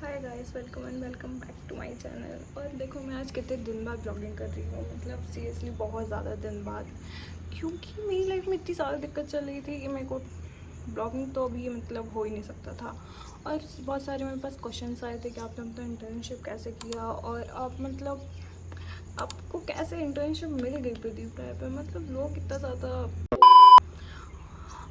Hi guys, welcome and welcome back to my channel. और देखो, मैं आज कितने दिन बाद ब्लॉगिंग कर रही हूँ, मतलब सीरियसली बहुत ज़्यादा दिन बाद, क्योंकि मेरी लाइफ में इतनी ज़्यादा दिक्कत चल रही थी कि मेरे को ब्लॉगिंग तो अभी मतलब हो ही नहीं सकता था। और बहुत सारे मेरे पास क्वेश्चंस आए थे कि आपने अपना इंटर्नशिप कैसे किया, और आप मतलब आपको कैसे इंटर्नशिप मिल गई प्रदीप राय पे, मतलब लोग इतना ज़्यादा।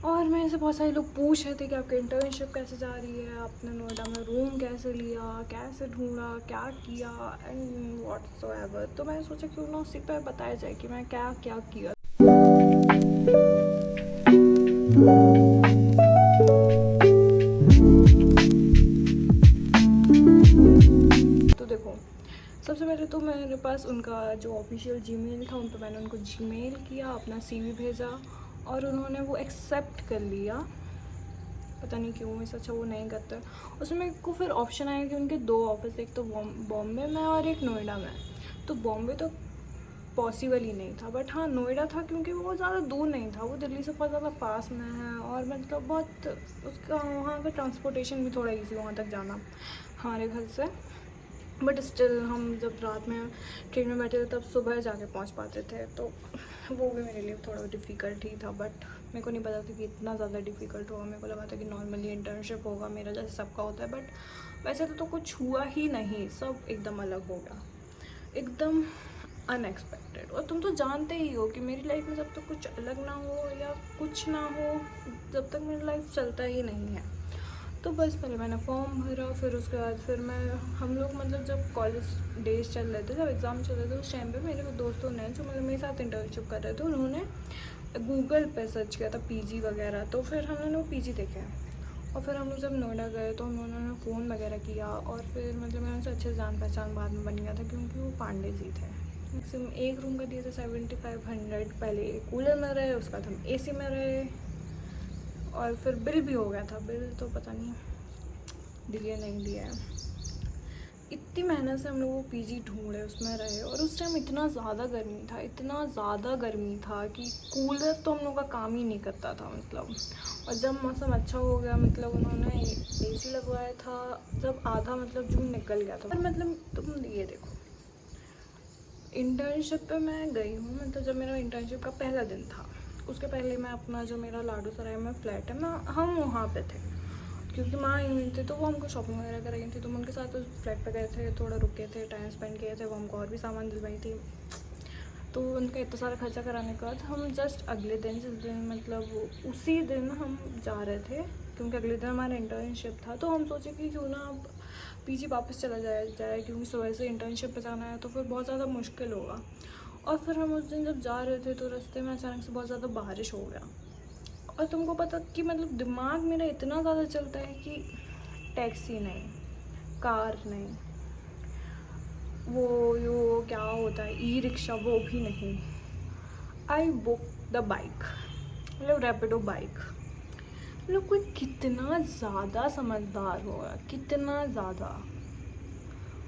और मेरे से बहुत सारे लोग पूछ रहे थे कि आपकी इंटर्नशिप कैसे जा रही है, आपने नोएडा में रूम कैसे लिया, कैसे ढूंढा, क्या किया एंड व्हाटसोएवर। तो मैंने सोचा क्यों ना उसी पर बताया जाए कि मैं क्या क्या किया। तो देखो, सबसे पहले तो मेरे पास उनका जो ऑफिशियल जीमेल था, उन पर मैंने उनको जीमेल किया, अपना सीवी भेजा और उन्होंने वो एक्सेप्ट कर लिया। पता नहीं क्यों इस अच्छा वो नहीं करते। उसमें को फिर ऑप्शन आया कि उनके दो ऑफिस, एक तो बॉम्बे में और एक नोएडा में। तो बॉम्बे तो पॉसिबल ही नहीं था, बट हाँ नोएडा था, क्योंकि वो ज़्यादा दूर नहीं था, वो दिल्ली से बहुत ज़्यादा पास में है और मतलब बहुत उसका वहाँ का ट्रांसपोर्टेशन भी थोड़ा ईजी वहाँ तक जाना हमारे घर से। बट स्टिल हम जब रात में ट्रेन में बैठे थे तब सुबह जाके पहुंच पाते थे, तो वो भी मेरे लिए थोड़ा डिफ़िकल्ट ही था। बट मेरे को नहीं पता था कि इतना ज़्यादा डिफ़िकल्ट होगा। मेरे को लगा था कि नॉर्मली इंटर्नशिप होगा मेरा जैसे सबका होता है, बट वैसे तो कुछ हुआ ही नहीं, सब एकदम अलग हो गया, एकदम अनएक्सपेक्टेड। और तुम तो जानते ही हो कि मेरी लाइफ में जब तक कुछ अलग ना हो या कुछ ना हो, जब तक मेरी लाइफ चलता ही नहीं है। तो बस पहले मैंने फॉर्म भरा, फिर उसके बाद फिर मैं हम लोग मतलब जब कॉलेज डेज चल रहे थे, जब एग्ज़ाम चल रहे थे, उस टाइम पे मेरे दोस्तों ने जो मतलब मेरे साथ इंटर्नशिप कर रहे थे, उन्होंने गूगल पे सर्च किया था पीजी वगैरह। तो फिर हमने वो पीजी देखे और फिर हम लोग जब नोएडा गए तो उन्होंने फ़ोन वगैरह किया और फिर मतलब मैं उनसे अच्छे जान पहचान बाद में बन गया था, क्योंकि वो पांडे जी थे। मैक्सिमम एक रूम का दिए थे 7500। पहले कूलर में रहे, उसके बाद हम एसी में रहे और फिर बिल भी हो गया था। बिल तो पता नहीं दिया नहीं दिया है। इतनी मेहनत से हम लोग वो पीजी ढूंढे, उसमें रहे, और उस टाइम इतना ज़्यादा गर्मी था, इतना ज़्यादा गर्मी था कि कूलर तो हम लोग का काम ही नहीं करता था मतलब। और जब मौसम अच्छा हो गया, मतलब उन्होंने एसी लगवाया था जब आधा मतलब जून निकल गया था। और मतलब तुम ये देखो, इंटर्नशिप पे मैं गई हूँ, मतलब जब मेरा इंटर्नशिप का पहला दिन था, उसके पहले मैं अपना जो मेरा लाडू सराय में फ्लैट है, मैं हम वहाँ पे थे, क्योंकि माँ आई हुई थी तो वो हमको शॉपिंग वगैरह कराई थी, तो हम उनके साथ उस फ्लैट पे गए थे, थोड़ा रुके थे, टाइम स्पेंड किए थे, वो हमको और भी सामान दिलवाई थी। तो उनका इतना सारा खर्चा कराने के बाद हम जस्ट अगले दिन, जिस दिन मतलब उसी दिन हम जा रहे थे, क्योंकि अगले दिन हमारा इंटर्नशिप था, तो हम सोचे कि क्यों ना अब पीजी वापस चला जाए, क्योंकि सुबह से इंटर्नशिप पे जाना है तो फिर बहुत ज़्यादा मुश्किल होगा। और फिर हम उस दिन जब जा रहे थे तो रास्ते में अचानक से बहुत ज़्यादा बारिश हो गया। और तुमको पता कि मतलब दिमाग मेरा इतना ज़्यादा चलता है कि टैक्सी नहीं, कार नहीं, वो क्या होता है ई रिक्शा, वो भी नहीं। आई बुक द बाइक, मतलब रैपिडो बाइक। मतलब कोई कितना ज़्यादा समझदार होगा, कितना ज़्यादा।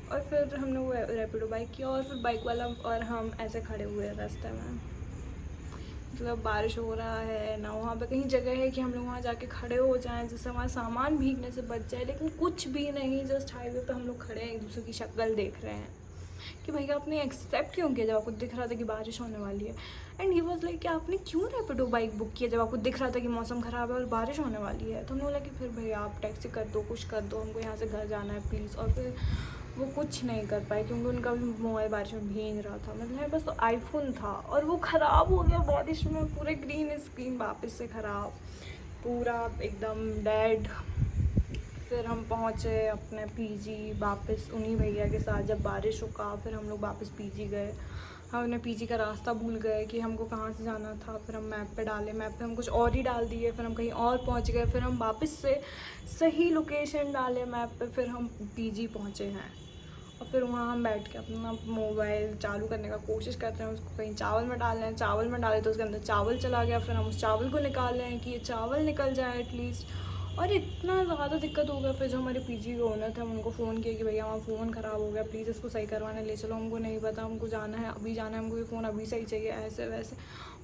और फिर हमने वो रैपिडो बाइक किया और फिर बाइक वाला और हम ऐसे खड़े हुए रास्ते में, मतलब बारिश हो रहा है ना, वहाँ पे कहीं जगह है कि हम लोग वहाँ जाके खड़े हो जाएं जिससे हमारा सामान भीगने से बच जाए, लेकिन कुछ भी नहीं। जस्ट हाईवे पे हम लोग खड़े हैं, एक दूसरे की शक्ल देख रहे हैं कि भैया आपने एक्सेप्ट क्यों किया जब आपको दिख रहा था कि बारिश होने वाली है। एंड ही वॉज लाइक कि आपने क्यों रैपिडो बाइक बुक किया जब आपको दिख रहा था कि मौसम ख़राब है और बारिश होने वाली है। तो हमने बोला कि फिर भैया आप टैक्सी कर दो, कुछ कर दो, हमको यहाँ से घर जाना है प्लीज़। और फिर वो कुछ नहीं कर पाए, क्योंकि उनका भी मोबाइल बारिश में भीग रहा था, मतलब मेरे पास तो आईफोन था और वो ख़राब हो गया बारिश में, पूरे ग्रीन स्क्रीन वापस से ख़राब, पूरा एकदम डेड। फिर हम पहुँचे अपने पीजी वापस उन्हीं भैया के साथ। जब बारिश रुका फिर हम लोग वापस पीजी गए। हम अपने पीजी का रास्ता भूल गए कि हमको कहाँ से जाना था, फिर हम मैप पे डाले, मैप पे हम कुछ और ही डाल दिए, फिर हम कहीं और पहुँच गए, फिर हम वापस से सही लोकेशन डाले मैप पे, फिर हम पीजी पहुँचे हैं। और फिर वहाँ हम बैठ के अपना मोबाइल चालू करने का कोशिश करते हैं, उसको कहीं चावल में डाल रहे हैं, चावल में डाले तो उसके अंदर चावल चला गया, फिर हम उस चावल को निकाल रहे हैं कि ये चावल निकल जाए एटलीस्ट। और इतना ज़्यादा दिक्कत हो गया। फिर जो हमारे पीजी के ओनर थे, हम उनको फ़ोन किया कि भैया हमारा फ़ोन ख़राब हो गया, प्लीज़ इसको सही करवाने ले चलो। हमको नहीं पता, हमको जाना है, अभी जाना है, हमको ये फ़ोन अभी सही चाहिए, ऐसे वैसे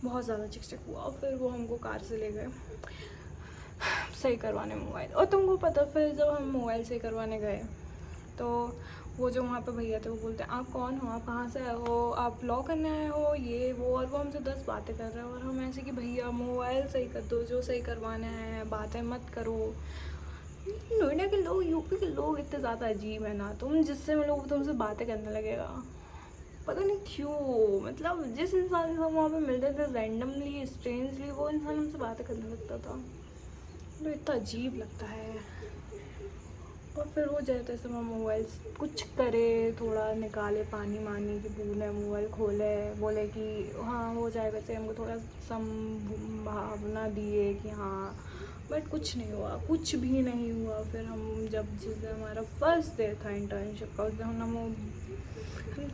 बहुत ज़्यादा चिक हुआ। और फिर वो हमको कार से ले गए सही करवाने मोबाइल। और तुमको पता, फिर जब हम मोबाइल सही करवाने गए तो वो जो वहाँ पे भैया थे वो बोलते हैं आप कौन हो, आप कहाँ से आए हो, आप लॉ करने आए हो, ये वो, और वो हमसे 10 बातें कर रहे हैं और हम ऐसे कि भैया मोबाइल सही कर दो, जो सही करवाना है, बातें मत करो। नोएडा के लोग, यूपी के लोग इतने ज़्यादा अजीब है ना, तुम जिससे मिलो वो तुमसे बातें करने लगेगा, पता नहीं क्यों। मतलब जिस इंसान से हम वहाँ पे मिलते थे रैंडमली स्ट्रेंजली, वो इंसान हमसे बातें करने लगता था, तो इतना अजीब लगता है। और फिर वो जैसे तैसे मैं मोबाइल कुछ करे, थोड़ा निकाले पानी मानी की बूंद है, मोबाइल खोले, बोले कि हाँ हो जाएगा, वैसे हमको थोड़ा संभावना दिए कि हाँ, बट कुछ नहीं हुआ, कुछ भी नहीं हुआ। फिर हम जब जिस दिन हमारा फर्स्ट डे था इंटर्नशिप का, उस दिन हम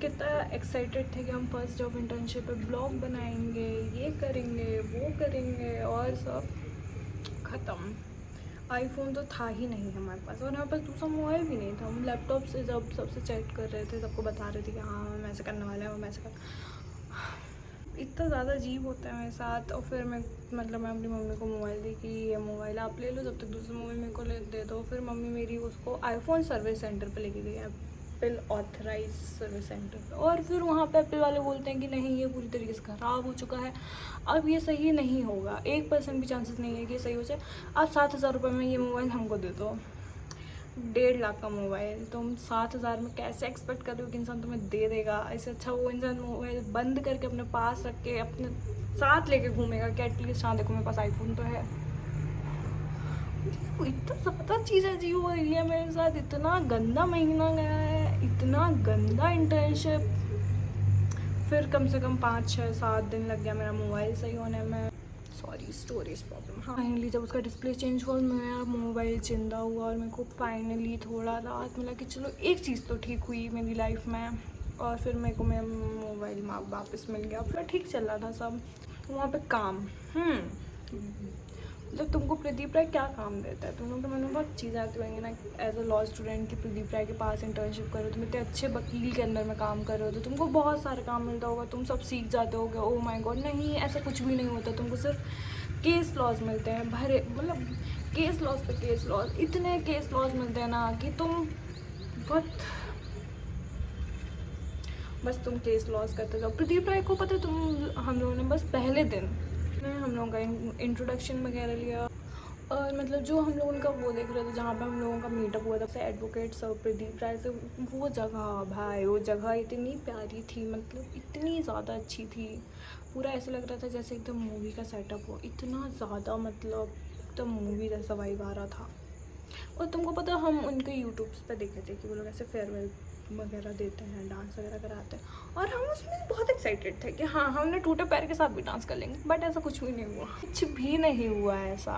कितना एक्साइटेड थे कि हम फर्स्ट डे ऑफ इंटर्नशिप पे ब्लॉग बनाएंगे, ये करेंगे, वो करेंगे, और सब ख़त्म। आईफोन तो था ही नहीं हमारे पास, और हमारे पास दूसरा मोबाइल भी नहीं था। हम लैपटॉप से जब सबसे चैट कर रहे थे, सबको बता रहे थे कि हाँ हम ऐसे करने वाले हैं, हम ऐसे कर। इतना ज़्यादा अजीब होता है मेरे साथ। और फिर मैं अपनी मम्मी को मोबाइल दी कि ये मोबाइल आप ले लो, जब तक दूसरा मोबाइल मेरे को दे दो। फिर मम्मी मेरी उसको आईफोन सर्विस सेंटर पे लेके गई, एप्पल ऑथराइज सर्विस सेंटर पे। और फिर वहाँ पे एप्पल वाले बोलते हैं कि नहीं ये पूरी तरीके से ख़राब हो चुका है, अब ये सही नहीं होगा, 1% भी चांसेस नहीं है कि ये सही हो जाए। आप 7,000 रुपये में ये मोबाइल हमको दे दो। 1.5 लाख का मोबाइल तुम 7,000 में कैसे एक्सपेक्ट कर रहे हो कि इंसान तुम्हें दे देगा? इससे अच्छा वो इंसान मोबाइल बंद करके अपने पास रख के अपने साथ लेके घूमेगा कि एटलीस्ट हाँ देखो मेरे पास आईफोन तो है। इतना ज़्यादा चीज़ अजीब हो रही है मेरे साथ। इतना गंदा महीना गया है, इतना गंदा इंटर्नशिप। फिर कम से कम 5, 6, 7 दिन लग गया मेरा मोबाइल सही होने में। Sorry, storage problem. हाँ, फाइनली जब उसका डिस्प्ले चेंज हुआ, मेरा मोबाइल जिंदा हुआ और मेरे को फाइनली थोड़ा राहत मिला कि चलो एक चीज़ तो ठीक हुई मेरी लाइफ में। और फिर मेरे को मेरा मोबाइल वापस मिल गया, फिर ठीक चल रहा था सब। वहाँ पे काम मतलब तुमको प्रदीप राय क्या काम देता है? तुम लोग के मन में बहुत चीज़ें आती होंगी ना, एज अ लॉ स्टूडेंट कि प्रदीप राय के पास इंटर्नशिप करो, तुम इतने अच्छे वकील के अंदर में काम कर रहे हो तो तुमको बहुत सारे काम मिलता होगा, तुम सब सीख जाते होगे। ओह माय गॉड, नहीं ऐसा कुछ भी नहीं होता। तुमको सिर्फ केस लॉज मिलते हैं, मतलब केस लॉज पे केस लॉज, इतने केस लॉज मिलते हैं ना कि तुम बस तुम केस लॉस करते जाओ। प्रदीप राय को पता है, हम लोगों ने बस पहले दिन हम लोगों का इंट्रोडक्शन वगैरह लिया, और मतलब जो हम लोग उनका वो देख रहे थे जहाँ पे हम लोगों का मीटअप हुआ था से एडवोकेट्स और प्रदीप राय से, वो जगह भाई, वो जगह इतनी प्यारी थी, मतलब इतनी ज़्यादा अच्छी थी। पूरा ऐसा लग रहा था जैसे एकदम मूवी का सेटअप हो, इतना ज़्यादा मतलब एकदम मूवी जैसा वाइब आ रहा था। और तुमको पता हम उनके यूट्यूब्स पे देखे थे कि वो लोग ऐसे फेयरवेल वगैरह देते हैं, डांस वगैरह कराते हैं, और हम उसमें बहुत एक्साइटेड थे कि हाँ हमने टूटे पैर के साथ भी डांस कर लेंगे। बट ऐसा कुछ भी नहीं हुआ, कुछ भी नहीं हुआ ऐसा।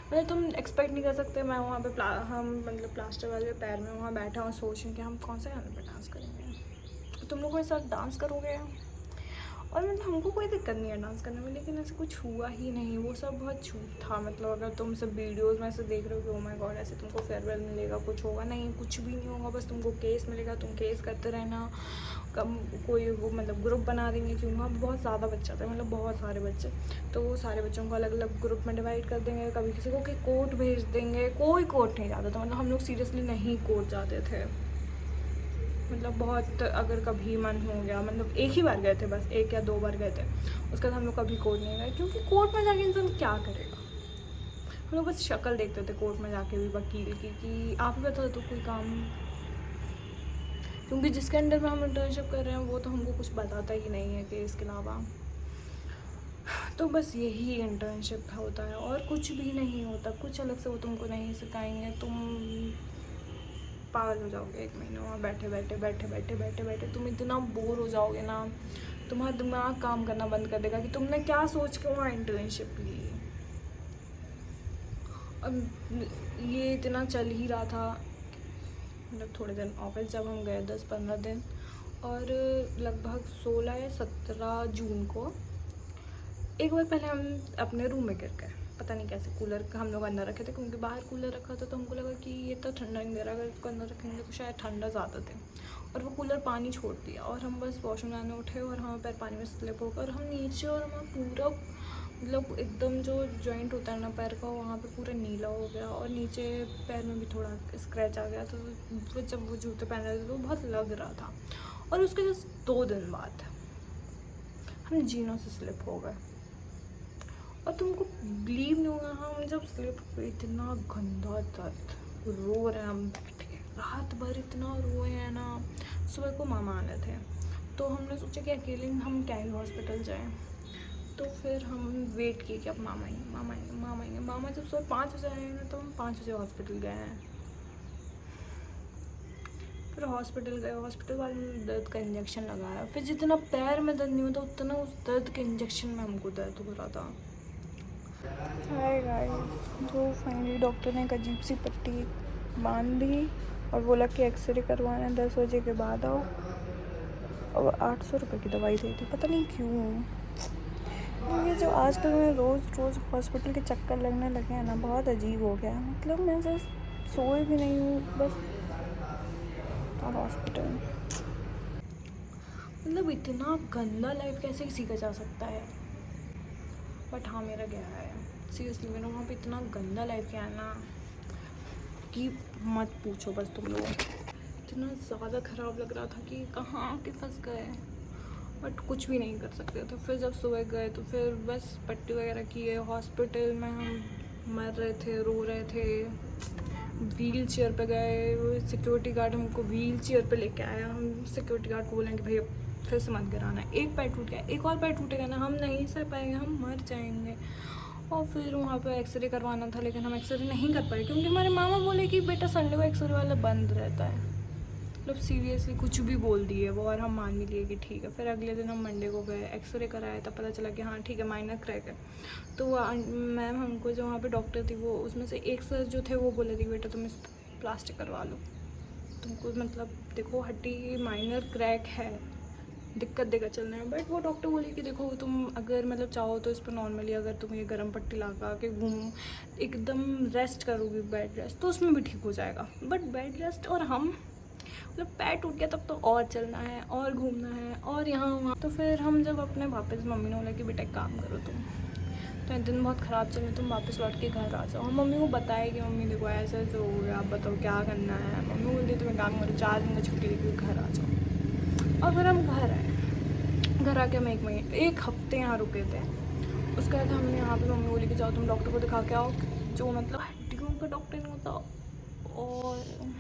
मतलब तुम एक्सपेक्ट नहीं कर सकते। मैं वहाँ पे प्लास्टर वाले पैर में वहाँ बैठा हूँ, सोच रही कि हम कौन से गाने पर डांस करेंगे, तुम लोग मेरे साथ डांस करोगे। और मतलब हमको कोई दिक्कत नहीं है डांस करने में, लेकिन ऐसे कुछ हुआ ही नहीं। वो सब बहुत झूठ था। मतलब अगर तुम सब वीडियोस में से देख रहे हो कि ओ माय गॉड ऐसे तुमको फेयरवेल मिलेगा, कुछ होगा, नहीं, कुछ भी नहीं होगा। बस तुमको केस मिलेगा, तुम केस करते रहना। कम कोई वो मतलब ग्रुप बना देंगे, क्योंकि वहाँ बहुत ज़्यादा बच्चे थे, मतलब बहुत सारे बच्चे, तो वो सारे बच्चों को अलग अलग ग्रुप में डिवाइड कर देंगे। कभी किसी को कि कोर्ट भेज देंगे, कोई कोर्ट नहीं जाता था। मतलब हम लोग सीरियसली नहीं कोर्ट जाते थे। मतलब बहुत अगर कभी मन हो गया, मतलब एक ही बार गए थे, बस 1 या 2 बार गए थे, उसके बाद हम लोग कभी कोर्ट नहीं गए, क्योंकि कोर्ट में जाके इंसान क्या करेगा। हम लोग बस शक्ल देखते थे कोर्ट में जाके भी वकील की कि आप ही बता दो कोई काम, क्योंकि जिसके अंडर में हम इंटर्नशिप कर रहे हैं वो तो हमको कुछ बताता ही नहीं है कि इसके अलावा। तो बस यही इंटर्नशिप होता है और कुछ भी नहीं होता। कुछ अलग से वो तुमको नहीं सिखाएंगे, तुम पागल हो जाओगे 1 महीने वहाँ बैठे बैठे तुम इतना बोर हो जाओगे ना, तुम्हारा दिमाग काम करना बंद कर देगा कि तुमने क्या सोच के वहाँ इंटर्नशिप ली। अब ये इतना चल ही रहा था, मतलब थोड़े दिन ऑफिस जब हम गए 10-15 दिन, और लगभग 16 या 17 जून को एक बार पहले हम अपने रूम में गिर गए। पता नहीं कैसे, कूलर का हम लोग अंदर रखे थे, क्योंकि बाहर कूलर रखा था तो हमको लगा कि ये तो ठंडा नहीं दे रहा, अगर इसको अंदर रखेंगे तो शायद ठंडा ज़्यादा दे, और वो कूलर पानी छोड़ दिया। और हम बस वॉशरूम जाने उठे और हमारे पैर पानी में स्लिप होकर हम नीचे, और हमारा पूरा मतलब एकदम जो जॉइंट होता है ना पैर का, वहाँ पे पूरा नीला हो गया और नीचे पैर में भी थोड़ा स्क्रैच आ गया। तो फिर जब वो जूते पहन रहे थे तो बहुत लग रहा था। और उसके जस्ट 2 दिन बाद हम जीनों से स्लिप हो गए। और तुमको बिलीव नहीं होगा, हम जब स्लिप हुए इतना गंदा दर्द, रो रहे हैं हम बैठे, रात भर इतना रोए हैं ना। सुबह को मामा आने थे तो हमने सोचा कि अकेले हम क्या ही हॉस्पिटल जाएं। तो फिर हम वेट किए कि अब मामा आएंगे, मामा आएंगे, मामा आएंगे। मामा जब सुबह 5 बजे आए ना तो हम 5 बजे हॉस्पिटल गए हैं। फिर हॉस्पिटल गए, हॉस्पिटल वाले ने दर्द का इंजेक्शन लगाया। फिर जितना पैर में दर्द नहीं होता उतना उस दर्द के इंजेक्शन में हमको दर्द हो रहा था। हाय गाइस, तो फाइनली डॉक्टर ने एक अजीब सी पट्टी बांध दी और बोला कि एक्सरे करवाना 10 बजे के बाद आओ। और 800 रुपये की दवाई दी थी, पता नहीं क्यों। ये जो आजकल में रोज़ रोज़ हॉस्पिटल के चक्कर लगने लगे हैं ना, बहुत अजीब हो गया है। मतलब मैं जस्ट सोए भी नहीं हूँ बस और हॉस्पिटल। मतलब इतना गंदा लाइफ कैसे किसी का जा सकता है। बट हाँ, मेरा गया है सीरियसली। मैंने वहाँ पे इतना गंदा लाइफ किया है ना कि मत पूछो बस तुम लोग। इतना ज़्यादा ख़राब लग रहा था कि कहाँ आके फंस गए, बट कुछ भी नहीं कर सकते थे। फिर जब सुबह गए तो फिर बस पट्टी वगैरह किए। हॉस्पिटल में हम मर रहे थे, रो रहे थे। व्हील चेयर पे गए, वो सिक्योरिटी गार्ड हमको व्हील चेयर पे लेके आया। हम सिक्योरिटी गार्ड को बोलेंगे भैया फिर से मत गिराना, एक पैर टूट गया, एक और पैर टूटेगा ना, हम नहीं सह पाएंगे, हम मर जाएंगे। और फिर वहाँ पे एक्सरे करवाना था, लेकिन हम एक्सरे नहीं कर पाए क्योंकि हमारे मामा बोले कि बेटा संडे को एक्सरे वाला बंद रहता है। मतलब सीरियसली कुछ भी बोल दिए वो, और हम मान भी लिए कि ठीक है। फिर अगले दिन हम मंडे को गए, एक्सरे कराया, तब पता चला कि हाँ ठीक है, माइनर क्रैक है। तो वो मैम हमको जो वहाँ पे डॉक्टर थी, वो उसमें से एक सर जो थे वो बोले थे बेटा तुम इस प्लास्टिक करवा लो, तुमको मतलब देखो हड्डी माइनर क्रैक है, दिक्कत देगा चलने में। बट वो डॉक्टर बोले कि देखो तुम अगर मतलब चाहो तो इस पर नॉर्मली अगर तुम ये गर्म पट्टी लगा के घूम एकदम रेस्ट करोगी, बेड रेस्ट, तो उसमें भी ठीक हो जाएगा। बट बेड रेस्ट और हम मतलब पैर टूट गया तब तो और चलना है और घूमना है और यहाँ वहाँ। तो फिर हम जब अपने वापस, मम्मी ने बोला कि बेटा एक काम करो तुम, तो दिन बहुत ख़राब चल रहे, तुम वापस लौट के घर आ जाओ। हम मम्मी को बताया कि मम्मी देखो ऐसे ऐसे हो गया, आप बताओ क्या करना है। मम्मी बोलती तुम्हें काम करो, 4 दिन की छुट्टी लेके घर आ जाओ। और फिर हम घर आए। घर आके हम एक हफ्ते यहाँ रुके थे। उसके बाद हमने यहाँ पे मम्मी बोली कि जाओ तुम डॉक्टर को दिखा के आओ, जो मतलब हड्डियों का डॉक्टर नहीं होता और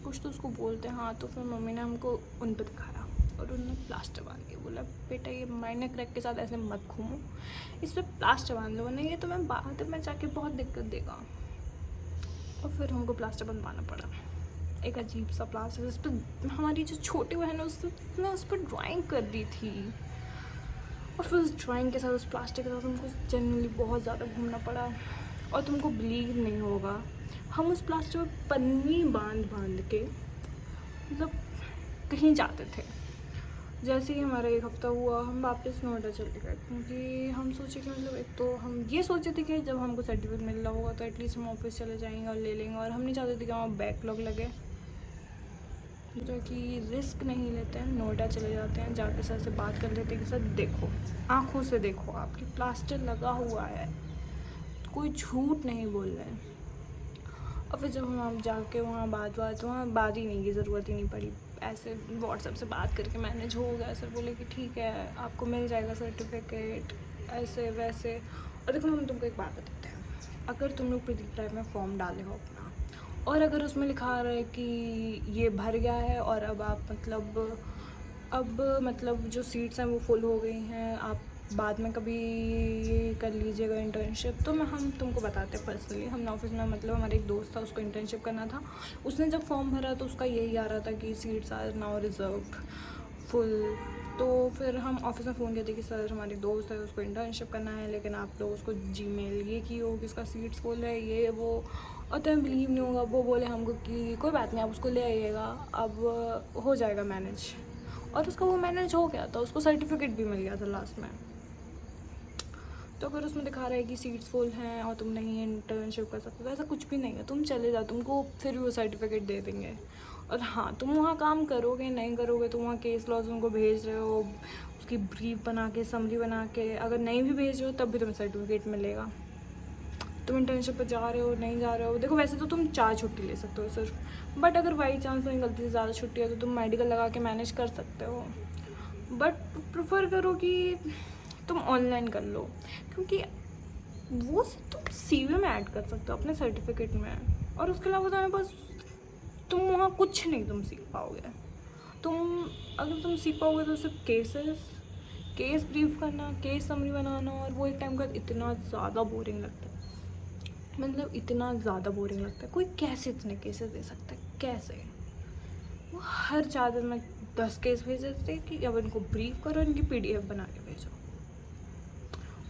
कुछ तो उसको बोलते हैं। हाँ, तो फिर मम्मी ने हमको उन पर दिखाया और उन्होंने प्लास्टर बांध के बोला बेटा ये माइनर क्रैक के साथ ऐसे मत घूमो, इस पर प्लास्टर बांध दो, नहीं ये तो मैं बाद में जाके बहुत दिक्कत देगा। और फिर हमको प्लास्टर बनवाना पड़ा, एक अजीब सा प्लास्टर जिस पर हमारी जो छोटी बहन है उसने उस पर ड्राइंग कर दी थी। और फिर उस ड्राइंग के साथ, उस प्लास्टिक के साथ हमको जनरली बहुत ज़्यादा घूमना पड़ा। और तुमको बिलीव नहीं होगा, हम उस प्लास्टर में पन्नी बांध के मतलब कहीं जाते थे। जैसे ही हमारा एक हफ़्ता हुआ हम वापस नोएडा चले गए, क्योंकि हम सोचे कि मतलब एक तो हम ये सोचे थे कि जब हमको सर्टिफिकेट मिल रहा होगा तो एटलीस्ट हम ऑफिस चले जाएंगे और ले लेंगे। और हम नहीं चाहते थे कि वहाँ बैकलॉग लगे, जो कि रिस्क नहीं लेते हैं। नोएडा चले जाते हैं, जाके सर से बात कर लेते हैं कि सर देखो, आँखों से देखो आपकी प्लास्टर लगा हुआ है, कोई झूठ नहीं बोल रहे हैं। और फिर जब हम जाके वहाँ बात ही नहीं की, ज़रूरत ही नहीं पड़ी, ऐसे व्हाट्सएप से बात करके मैनेज हो गया। सर बोले कि ठीक है आपको मिल जाएगा सर्टिफिकेट, ऐसे वैसे। और देखो हम तुमको एक बात बताते हैं, अगर तुम लोग प्रदीप ड्राइव में फॉर्म डाले हो अपना, और अगर उसमें लिखा आ रहा है कि ये भर गया है और अब आप मतलब जो सीट्स हैं वो फुल हो गई हैं, आप बाद में कभी कर लीजिएगा इंटर्नशिप, तो हम तुमको बताते हैं पर्सनली। हमने ऑफिस में मतलब हमारे एक दोस्त था, उसको इंटर्नशिप करना था। उसने जब फॉर्म भरा तो उसका यही आ रहा था कि seats are now reserved full. तो फिर हम ऑफिस में फ़ोन किए थे कि सर हमारे दोस्त है, उसको इंटर्नशिप करना है, लेकिन आप लोग उसको जीमेल ये की हो कि उसका सीट्स फुल है, ये वो। और तुम्हें बिलीव नहीं होगा, वो बोले हमको कि कोई बात नहीं आप उसको ले आइएगा, अब हो जाएगा मैनेज। और उसका वो मैनेज हो गया था, उसको सर्टिफिकेट भी मिल गया था लास्ट में। तो अगर उसमें दिखा रहा है कि सीट्स फुल हैं और तुम नहीं इंटर्नशिप कर सकते, तो ऐसा कुछ भी नहीं है, तुम चले जाओ, तुमको फिर वो सर्टिफिकेट दे देंगे। और हाँ, तुम वहाँ काम करोगे नहीं करोगे, तुम वहाँ केस लॉज उनको भेज रहे हो, उसकी ब्रीफ बना के, समरी बना के, अगर नहीं भी भेज रहे हो तब भी तुम्हें सर्टिफिकेट मिलेगा। तुम इंटर्नशिप पर जा रहे हो नहीं जा रहे हो, देखो वैसे तो तुम 4 छुट्टी ले सकते हो सिर्फ, बट अगर बाई चांस में गलती से ज़्यादा छुट्टी है तो तुम मेडिकल लगा के मैनेज कर सकते हो। बट प्रेफर करो कि तुम ऑनलाइन कर लो, क्योंकि वो तुम CV में ऐड कर सकते हो अपने सर्टिफिकेट में, और उसके अलावा तुम्हें बस तुम वहाँ कुछ नहीं तुम सीख पाओगे। अगर तुम सीख पाओगे तो सिर्फ केस ब्रीफ करना, केस समरी बनाना, और वो एक टाइम का इतना ज़्यादा बोरिंग लगता है, मतलब इतना ज़्यादा बोरिंग लगता है। कोई कैसे इतने केसेस दे सकता है, कैसे? वो हर 4 दिन में 10 केस भेज देते कि अब इनको ब्रीफ करो, इनकी PDF बना के भेजो,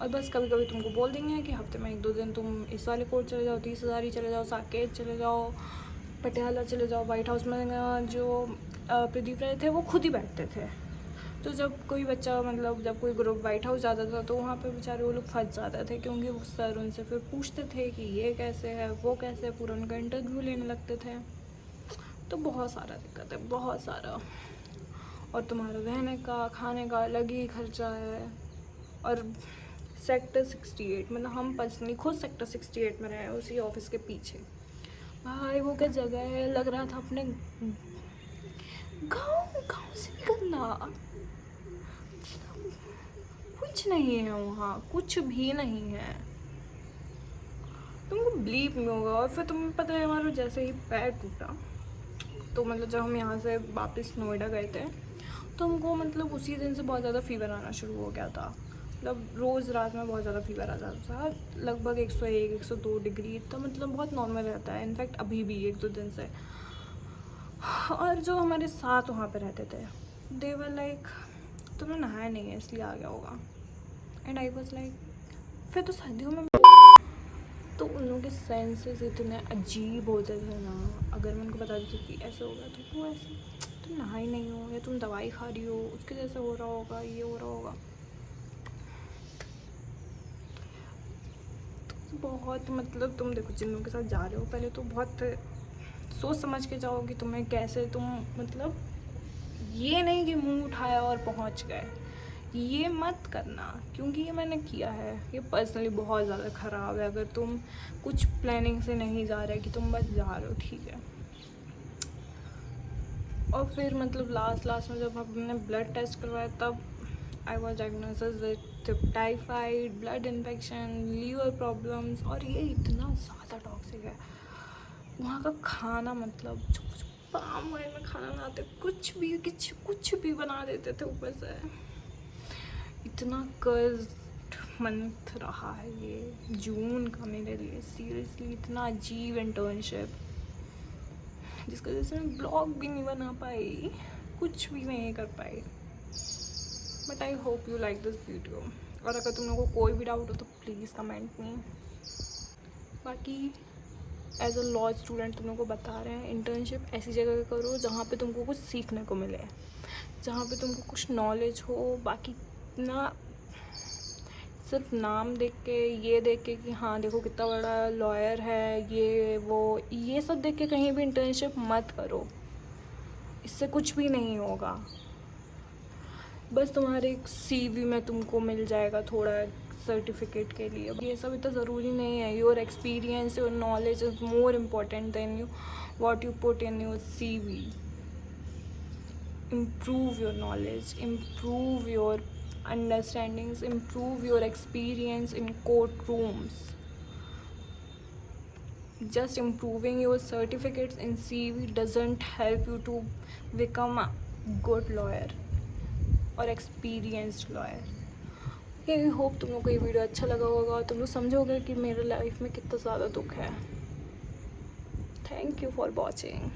और बस कभी कभी तुमको बोल देंगे कि हफ्ते में 1-2 दिन तुम इस वाले कोर्ट चले जाओ, 30,000 चले जाओ, साकेत चले जाओ, पटियाला चले जाओ। वाइट हाउस में जो प्रदीप राय थे वो खुद ही बैठते थे, तो जब कोई बच्चा, मतलब जब कोई ग्रुप वाइट हाउस जाता था तो वहाँ पे बेचारे वो लोग फंस जाते थे, क्योंकि वो सर उनसे फिर पूछते थे कि ये कैसे है, वो कैसे है, पूरा उनका इंटरव्यू लेने लगते थे। तो बहुत सारा दिक्कत है, बहुत सारा। और तुम्हारा रहने का, खाने का अलग ही खर्चा है। और सेक्टर 68, मतलब हम पर्सनली खुद सेक्टर 68 में रहे, उसी ऑफिस के पीछे। भाई वो क्या जगह है, लग रहा था अपने गाँव से भी गंदा। कुछ नहीं है वहाँ, कुछ भी नहीं है, तुमको बिलीव नहीं होगा। और फिर तुम्हें पता है, हमारा जैसे ही पैर टूटा, तो मतलब जब हम यहाँ से वापस नोएडा गए थे तो हमको मतलब उसी दिन से बहुत ज़्यादा फीवर आना शुरू हो गया था। मतलब रोज़ रात में बहुत ज़्यादा फीवर आ जाता था, लगभग 101-102 डिग्री, तो मतलब बहुत नॉर्मल रहता है। इनफैक्ट अभी भी 1-2 दिन से। और जो हमारे साथ वहाँ पे रहते थे, दे वर लाइक, तुमने नहाया नहीं है इसलिए आ गया होगा। एंड आई वॉज लाइक, फिर तो सर्दियों में तो उन लोगों के सेंसेस इतने अजीब होते थे ना। अगर मैं उनको बता देती कि ऐसे होगा तो वो ऐसे, तुम नहा ही नहीं हो, या तुम दवाई खा रही हो, उसके जैसे हो रहा होगा, ये हो रहा होगा। तो बहुत, मतलब तुम देखो, जिन लोगों के साथ जा रहे हो पहले तो बहुत सोच समझ के जाओ कि तुम्हें कैसे, तुम मतलब ये नहीं कि मुंह उठाया और पहुंच गए, ये मत करना, क्योंकि ये मैंने किया है। ये पर्सनली बहुत ज़्यादा ख़राब है। अगर तुम कुछ प्लानिंग से नहीं जा रहे कि तुम बस जा रहे हो, ठीक है। और फिर मतलब लास्ट में जब हमने ब्लड टेस्ट करवाया, तब I was diagnosis with typhoid, blood infection, liver problems, और ये इतना ज़्यादा टॉक्सिक है। वहाँ का खाना, मतलब जो पाम ऑयल में खाना बनाते, कुछ भी बना देते थे ऊपर से। इतना कर्स्ड मंथ रहा है ये जून का मेरे लिए, सीरियसली इतना अजीब इंटर्नशिप, जिसकी वजह से मैं ब्लॉग भी नहीं बना पाई, कुछ भी नहीं कर पाई। But I hope you like this video, और अगर तुम लोगों को कोई भी डाउट हो तो प्लीज़ कमेंट में। बाकी एज अ लॉ स्टूडेंट तुम लोगों को बता रहे हैं, इंटर्नशिप ऐसी जगह करो जहाँ पे तुमको कुछ सीखने को मिले, जहाँ पे तुमको कुछ नॉलेज हो। बाकी ना सिर्फ नाम देख के, ये देख के कि हाँ देखो कितना बड़ा लॉयर है, ये वो, ये सब देख के कहीं भी इंटर्नशिप मत करो, इससे कुछ भी नहीं होगा। बस तुम्हारे CV में तुमको मिल जाएगा थोड़ा सर्टिफिकेट के लिए, ये सब इतना ज़रूरी नहीं है। Your experience, your knowledge is more important then what you put in your CV. Improve your knowledge, improve your understandings, improve your experience in courtrooms. Just improving your certificates in CV doesn't help you to become a good lawyer or experienced lawyer. I hope तुम लोग को ये video अच्छा लगा होगा और तुम लोग समझोगे कि मेरे लाइफ में कितना ज़्यादा दुख है। Thank you for watching.